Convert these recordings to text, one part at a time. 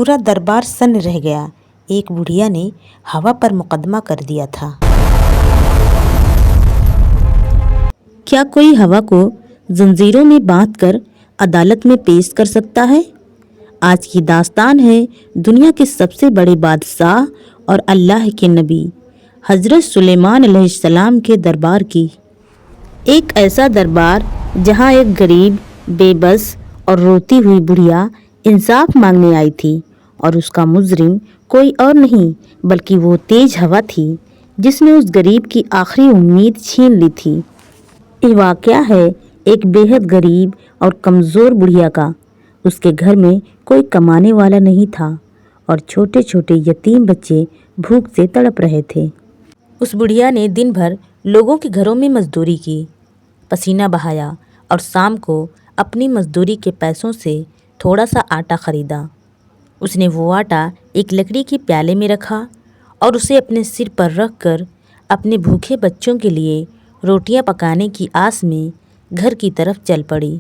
پورا دربار سن رہ گیا۔ ایک بڑھیا نے ہوا پر مقدمہ کر دیا تھا۔ کیا کوئی ہوا کو زنجیروں میں باندھ کر عدالت میں پیش کر سکتا ہے؟ آج کی داستان ہے دنیا کے سب سے بڑے بادشاہ اور اللہ کے نبی حضرت سلیمان علیہ السلام کے دربار کی۔ ایک ایسا دربار جہاں ایک غریب، بے بس اور روتی ہوئی بڑھیا انصاف مانگنے آئی تھی، اور اس کا مجرم کوئی اور نہیں بلکہ وہ تیز ہوا تھی جس نے اس غریب کی آخری امید چھین لی تھی۔ یہ واقعہ ہے ایک بے حد غریب اور کمزور بڑھیا کا۔ اس کے گھر میں کوئی کمانے والا نہیں تھا اور چھوٹے چھوٹے یتیم بچے بھوک سے تڑپ رہے تھے۔ اس بڑھیا نے دن بھر لوگوں کے گھروں میں مزدوری کی، پسینہ بہایا اور شام کو اپنی مزدوری کے پیسوں سے تھوڑا سا آٹا خریدا۔ اس نے وہ آٹا ایک لکڑی کے پیالے میں رکھا اور اسے اپنے سر پر رکھ کر اپنے بھوکے بچوں کے لیے روٹیاں پکانے کی آس میں گھر کی طرف چل پڑی۔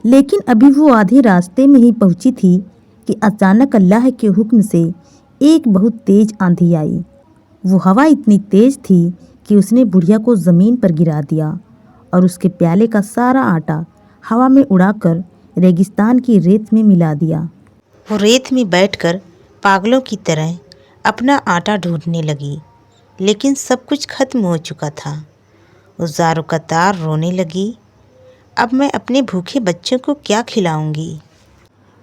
لیکن ابھی وہ آدھے راستے میں ہی پہنچی تھی کہ اچانک اللہ کے حکم سے ایک بہت تیز آندھی آئی۔ وہ ہوا اتنی تیز تھی کہ اس نے بڑھیا کو زمین پر گرا دیا اور اس کے پیالے کا سارا آٹا ہوا میں اڑا کر ریگستان کی ریت میں ملا دیا۔ وہ ریت میں بیٹھ کر پاگلوں کی طرح اپنا آٹا ڈھونڈنے لگی، لیکن سب کچھ ختم ہو چکا تھا۔ وہ زاروں قطار رونے لگی، اب میں اپنے بھوکے بچوں کو کیا کھلاؤں گی؟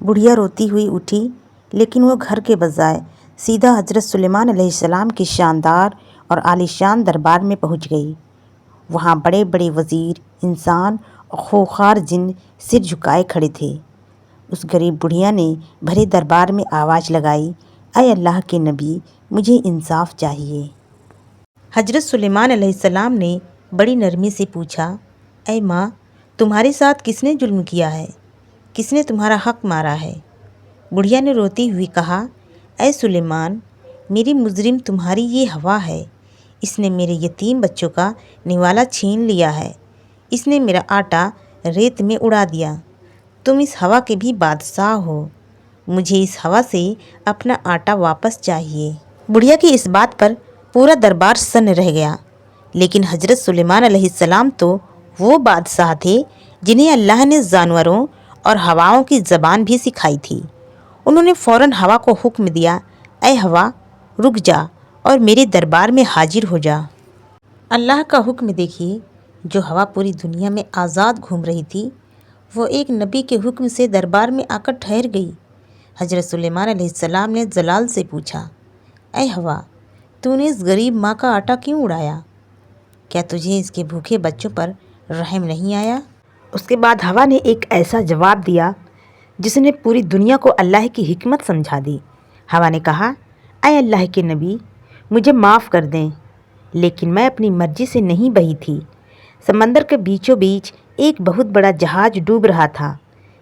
بڑھیا روتی ہوئی اٹھی، لیکن وہ گھر کے بجائے سیدھا حضرت سلیمان علیہ السلام کے شاندار اور عالیشان دربار میں پہنچ گئی۔ وہاں بڑے بڑے وزیر، انسان اور خوخار جن سر جھکائے کھڑے تھے۔ اس غریب بڑھیا نے بھرے دربار میں آواز لگائی، اے اللہ کے نبی، مجھے انصاف چاہیے۔ حضرت سلیمان علیہ السلام نے بڑی نرمی سے پوچھا، اے ماں، تمہارے ساتھ کس نے ظلم کیا ہے؟ کس نے تمہارا حق مارا ہے؟ بڑھیا نے روتی ہوئی کہا، اے سلیمان، میری مجرم تمہاری یہ ہوا ہے۔ اس نے میرے یتیم بچوں کا نوالا چھین لیا ہے۔ اس نے میرا آٹا ریت میں اڑا دیا۔ تم اس ہوا کے بھی بادشاہ ہو، مجھے اس ہوا سے اپنا آٹا واپس چاہیے۔ بڑھیا کی اس بات پر پورا دربار سن رہ گیا، لیکن حضرت سلیمان علیہ السلام تو وہ بادشاہ تھے جنہیں اللہ نے جانوروں اور ہواؤں کی زبان بھی سکھائی تھی۔ انہوں نے فوراً ہوا کو حکم دیا، اے ہوا، رک جا اور میرے دربار میں حاضر ہو جا۔ اللہ کا حکم دیکھیے، جو ہوا پوری دنیا میں آزاد گھوم رہی تھی، وہ ایک نبی کے حکم سے دربار میں آ کر ٹھہر گئی۔ حضرت سلیمان علیہ السلام نے جلال سے پوچھا، اے ہوا، تو نے اس غریب ماں کا آٹا کیوں اڑایا؟ کیا تجھے اس کے بھوکے بچوں پر رحم نہیں آیا؟ اس کے بعد ہوا نے ایک ایسا جواب دیا جس نے پوری دنیا کو اللہ کی حکمت سمجھا دی۔ ہوا نے کہا، اے اللہ کے نبی، مجھے معاف کر دیں، لیکن میں اپنی مرضی سے نہیں بہی تھی۔ سمندر کے بیچوں بیچ ایک بہت بڑا جہاز ڈوب رہا تھا،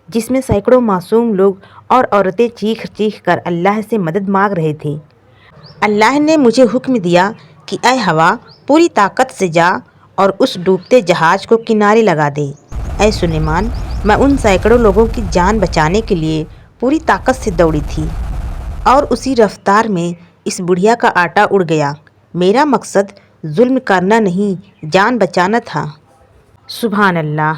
جس میں سینکڑوں معصوم لوگ اور عورتیں چیخ چیخ کر اللہ سے مدد مانگ رہے تھے۔ اللہ نے مجھے حکم دیا کہ اے ہوا، پوری طاقت سے جا اور اس ڈوبتے جہاز کو کنارے لگا دے۔ اے سلیمان، میں ان سینکڑوں لوگوں کی جان بچانے کے لیے پوری طاقت سے دوڑی تھی، اور اسی رفتار میں اس بڑھیا کا آٹا اڑ گیا۔ میرا مقصد ظلم کرنا نہیں، جان بچانا تھا۔ سبحان اللہ!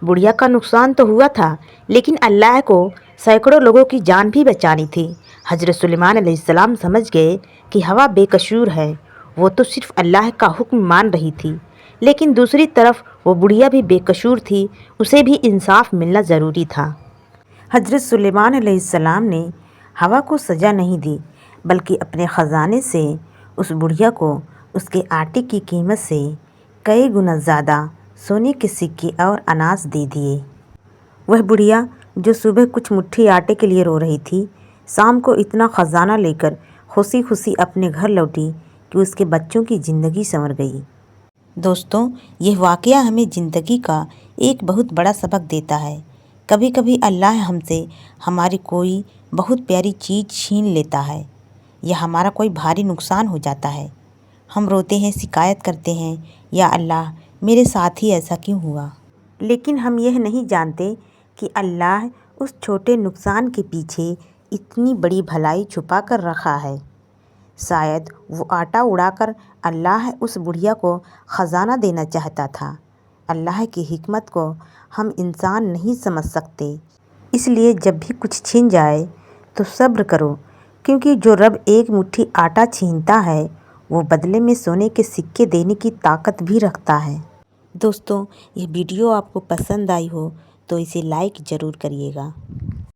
بڑھیا کا نقصان تو ہوا تھا، لیکن اللہ کو سینکڑوں لوگوں کی جان بھی بچانی تھی۔ حضرت سلیمان علیہ السلام سمجھ گئے کہ ہوا بے قصور ہے، وہ تو صرف اللہ کا حکم مان رہی تھی، لیکن دوسری طرف وہ بڑھیا بھی بے قصور تھی، اسے بھی انصاف ملنا ضروری تھا۔ حضرت سلیمان علیہ السلام نے ہوا کو سزا نہیں دی، بلکہ اپنے خزانے سے اس بڑھیا کو اس کے آٹے کی قیمت سے کئی گنا زیادہ سونے کے سکے اور اناج دے دیے۔ وہ بڑھیا جو صبح کچھ مٹھی آٹے کے لیے رو رہی تھی، شام کو اتنا خزانہ لے کر خوشی خوشی اپنے گھر لوٹی کہ اس کے بچوں کی زندگی سنور گئی۔ دوستوں، یہ واقعہ ہمیں زندگی کا ایک بہت بڑا سبق دیتا ہے۔ کبھی کبھی اللہ ہم سے ہماری کوئی بہت پیاری چیز چھین لیتا ہے، یا ہمارا کوئی بھاری نقصان ہو جاتا ہے۔ ہم روتے ہیں، شکایت کرتے ہیں، یا اللہ میرے ساتھ ہی ایسا کیوں ہوا؟ لیکن ہم یہ نہیں جانتے کہ اللہ اس چھوٹے نقصان کے پیچھے اتنی بڑی بھلائی چھپا کر رکھا ہے۔ شاید وہ آٹا اڑا کر اللہ اس بڑھیا کو خزانہ دینا چاہتا تھا۔ اللہ کی حکمت کو ہم انسان نہیں سمجھ سکتے، اس لیے جب بھی کچھ چھن جائے تو صبر کرو، کیونکہ جو رب ایک مٹھی آٹا چھینتا ہے وہ بدلے میں سونے کے سکے دینے کی طاقت بھی رکھتا ہے۔ دوستوں، یہ ویڈیو آپ کو پسند آئی ہو تو اسے لائک ضرور کریے گا۔